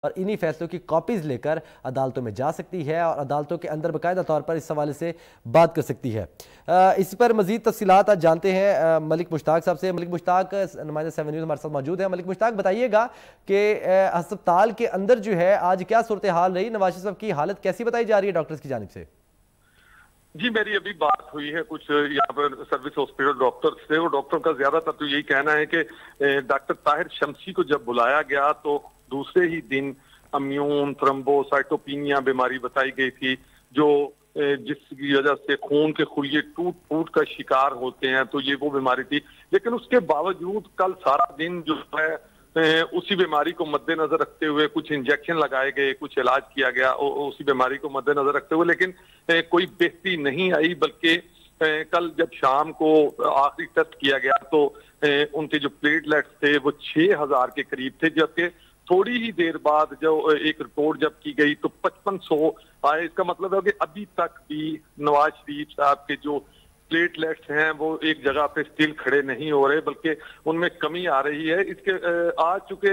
और इन्हीं फैसलों की कॉपीज लेकर अदालतों में जा सकती है और अदालतों के अंदर बाकायदा तौर पर इस हवाले से बात कर सकती है। इस पर मजीद तफसीलात आज जानते हैं मलिक मुश्ताक साहब से। मलिक मुश्ताक नुमाइंदा 7 न्यूज़ हमारे साथ मौजूद है। मलिक मुश्ताक, बताइएगा कि अस्पताल के अंदर जो है आज क्या सूरत हाल रही, नवाज शरीफ साहब की हालत कैसी बताई जा रही है डॉक्टर्स की जानिब से? जी, मेरी अभी बात हुई है कुछ यहाँ पर सर्विस हॉस्पिटल डॉक्टर से, और डॉक्टर का ज्यादातर तो यही कहना है कि डॉक्टर ताहिर शमसी को जब बुलाया गया तो दूसरे ही दिन अम्यून थ्रोम्बोसाइटोपिनिया बीमारी बताई गई थी, जो जिसकी वजह से खून के खुलिये टूट फूट का शिकार होते हैं, तो ये वो बीमारी थी। लेकिन उसके बावजूद कल सारा दिन जो है उसी बीमारी को मद्देनजर रखते हुए कुछ इंजेक्शन लगाए गए, कुछ इलाज किया गया उसी बीमारी को मद्देनजर रखते हुए, लेकिन कोई बेहतरी नहीं आई। बल्कि कल जब शाम को आखिरी टेस्ट किया गया तो उनके जो प्लेटलेट्स थे वो 6000 के करीब थे, जबकि थोड़ी ही देर बाद जो एक रिपोर्ट जब की गई तो 5500 आए। इसका मतलब है कि अभी तक भी नवाज शरीफ साहब के जो प्लेटलेट्स हैं वो एक जगह पे स्टिल खड़े नहीं हो रहे, बल्कि उनमें कमी आ रही है। इसके आज चूंकि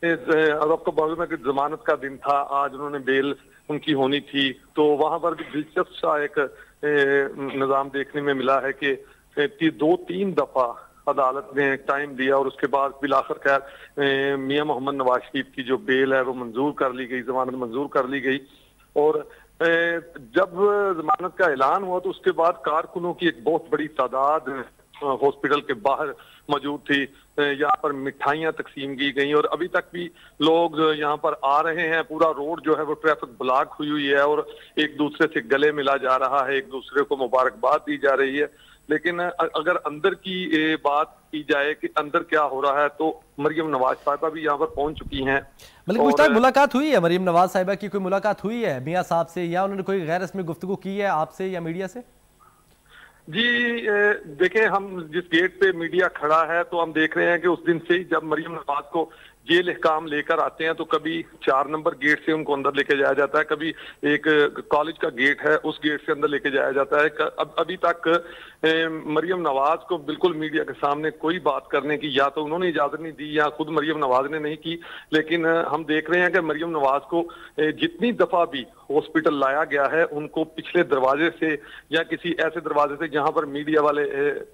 अब आपको मालूम है कि जमानत का दिन था, आज उन्होंने बेल उनकी होनी थी, तो वहां पर भी दिलचस्प सा एक निजाम देखने में मिला है कि 2-3 दफा अदालत ने टाइम दिया और उसके बाद बिलाखिर खैर मियां मोहम्मद नवाज शरीफ की जो बेल है वो मंजूर कर ली गई, जमानत मंजूर कर ली गई। और जब जमानत का ऐलान हुआ तो उसके बाद कारकुनों की एक बहुत बड़ी तादाद हॉस्पिटल के बाहर मौजूद थी। यहाँ पर मिठाइयाँ तकसीम की गई और अभी तक भी लोग यहाँ पर आ रहे हैं। पूरा रोड जो है वो ट्रैफिक ब्लॉक हुई हुई है और एक दूसरे से गले मिला जा रहा है, एक दूसरे को मुबारकबाद दी जा रही है। लेकिन अगर अंदर की बात की जाए कि अंदर क्या हो रहा है, तो मरियम नवाज साहिबा भी यहाँ पर पहुंच चुकी हैं। मलिक मुश्ताक, मुलाकात हुई है मरियम नवाज साहिबा की? कोई मुलाकात हुई है मियां साहब से, या उन्होंने कोई गैर रस्मी गुफ्तगू की है आपसे या मीडिया से? जी, देखें, हम जिस गेट पे मीडिया खड़ा है तो हम देख रहे हैं कि उस दिन से ही जब मरियम नवाज को जेल काम लेकर आते हैं तो कभी 4 नंबर गेट से उनको अंदर लेके जाया जाता है, कभी एक कॉलेज का गेट है उस गेट से अंदर लेके जाया जाता है। अभी तक मरियम नवाज को बिल्कुल मीडिया के सामने कोई बात करने की या तो उन्होंने इजाजत नहीं दी या खुद मरियम नवाज ने नहीं की। लेकिन हम देख रहे हैं कि मरियम नवाज को जितनी दफा भी हॉस्पिटल लाया गया है उनको पिछले दरवाजे से या किसी ऐसे दरवाजे से जहां पर मीडिया वाले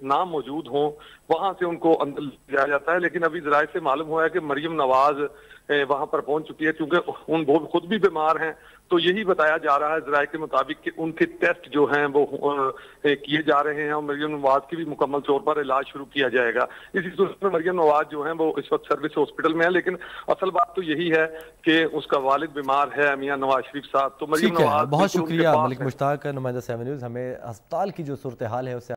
ना मौजूद हों वहां से उनको अंदर जाया जाता है। लेकिन अभी जराये से मालूम हुआ है कि मरियम नवाज वहां पर पहुंच चुकी है, क्योंकि वो खुद भी बीमार हैं। तो यही बताया जा रहा है जराये के मुताबिक कि उनके टेस्ट जो हैं वो किए जा रहे हैं और मरियम नवाज की भी मुकम्मल तौर पर इलाज शुरू किया जाएगा। इसी सूरत में मरियम नवाज जो है वो इस वक्त सर्विस हॉस्पिटल में है। लेकिन असल बात तो यही है कि उसका वालिद बीमार है, मियां नवाज शरीफ साहब। तो मरियम नवाज, बहुत शुक्रिया मलिक मुश्ताक, नुमाइंदा 7 न्यूज़, हमें अस्पताल की जो सूरत हाल है उससे